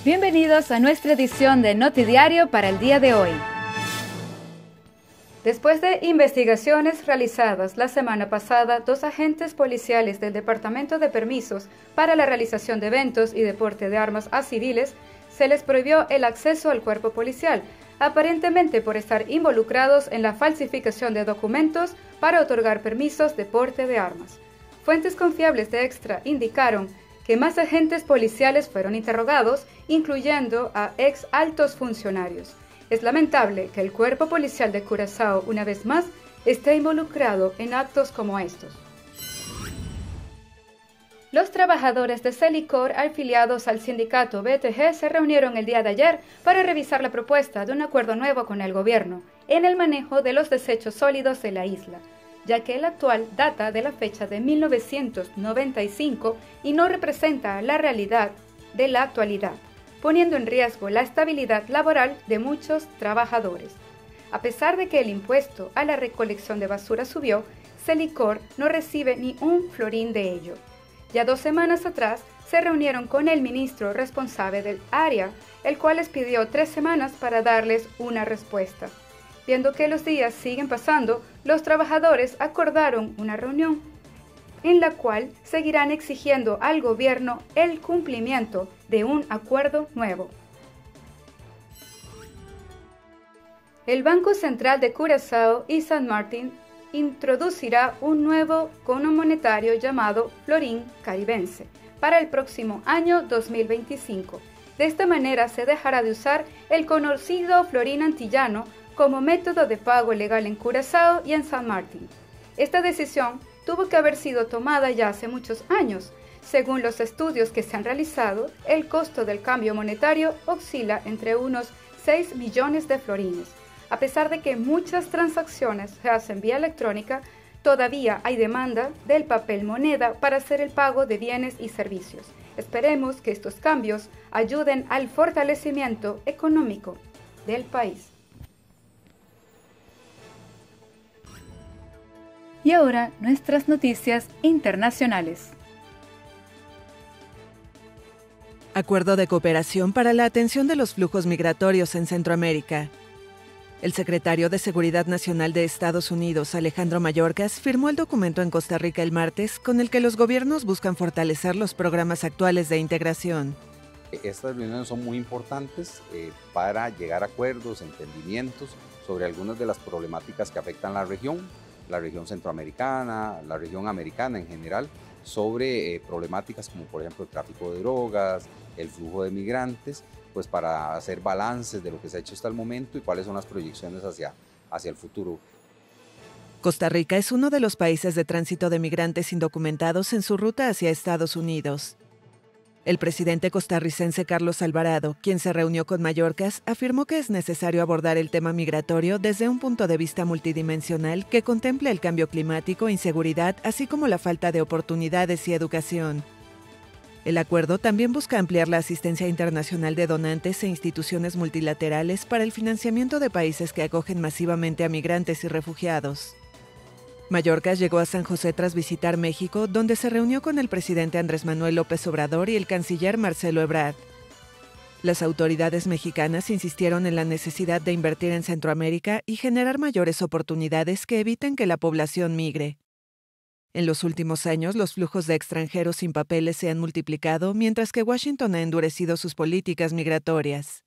Bienvenidos a nuestra edición de Notidiario para el día de hoy. Después de investigaciones realizadas la semana pasada, 2 agentes policiales del Departamento de Permisos para la realización de eventos y deporte de armas a civiles se les prohibió el acceso al cuerpo policial, aparentemente por estar involucrados en la falsificación de documentos para otorgar permisos de porte de armas. Fuentes confiables de Extra indicaron que más agentes policiales fueron interrogados, incluyendo a ex altos funcionarios. Es lamentable que el cuerpo policial de Curazao, una vez más, esté involucrado en actos como estos. Los trabajadores de Celicor afiliados al sindicato BTG se reunieron el día de ayer para revisar la propuesta de un acuerdo nuevo con el gobierno en el manejo de los desechos sólidos de la isla, ya que el actual data de la fecha de 1995 y no representa la realidad de la actualidad, poniendo en riesgo la estabilidad laboral de muchos trabajadores. A pesar de que el impuesto a la recolección de basura subió, Celicor no recibe ni un florín de ello. Ya 2 semanas atrás se reunieron con el ministro responsable del área, el cual les pidió 3 semanas para darles una respuesta. Viendo que los días siguen pasando, los trabajadores acordaron una reunión en la cual seguirán exigiendo al gobierno el cumplimiento de un acuerdo nuevo. El Banco Central de Curazao y San Martín introducirá un nuevo cono monetario llamado florín caribense para el próximo año 2025. De esta manera se dejará de usar el conocido florín antillano como método de pago legal en Curazao y en San Martín. Esta decisión tuvo que haber sido tomada ya hace muchos años. Según los estudios que se han realizado, el costo del cambio monetario oscila entre unos 6 millones de florines. A pesar de que muchas transacciones se hacen vía electrónica, todavía hay demanda del papel moneda para hacer el pago de bienes y servicios. Esperemos que estos cambios ayuden al fortalecimiento económico del país. Y ahora, nuestras noticias internacionales. Acuerdo de cooperación para la atención de los flujos migratorios en Centroamérica. El secretario de Seguridad Nacional de Estados Unidos, Alejandro Mayorkas, firmó el documento en Costa Rica el martes con el que los gobiernos buscan fortalecer los programas actuales de integración. Estas reuniones son muy importantes para llegar a acuerdos, entendimientos sobre algunas de las problemáticas que afectan la región centroamericana, la región americana en general, sobre problemáticas como por ejemplo el tráfico de drogas, el flujo de migrantes, pues para hacer balances de lo que se ha hecho hasta el momento y cuáles son las proyecciones hacia el futuro. Costa Rica es uno de los países de tránsito de migrantes indocumentados en su ruta hacia Estados Unidos. El presidente costarricense Carlos Alvarado, quien se reunió con Mayorkas, afirmó que es necesario abordar el tema migratorio desde un punto de vista multidimensional que contemple el cambio climático, inseguridad, así como la falta de oportunidades y educación. El acuerdo también busca ampliar la asistencia internacional de donantes e instituciones multilaterales para el financiamiento de países que acogen masivamente a migrantes y refugiados. Mayorkas llegó a San José tras visitar México, donde se reunió con el presidente Andrés Manuel López Obrador y el canciller Marcelo Ebrard. Las autoridades mexicanas insistieron en la necesidad de invertir en Centroamérica y generar mayores oportunidades que eviten que la población migre. En los últimos años, los flujos de extranjeros sin papeles se han multiplicado, mientras que Washington ha endurecido sus políticas migratorias.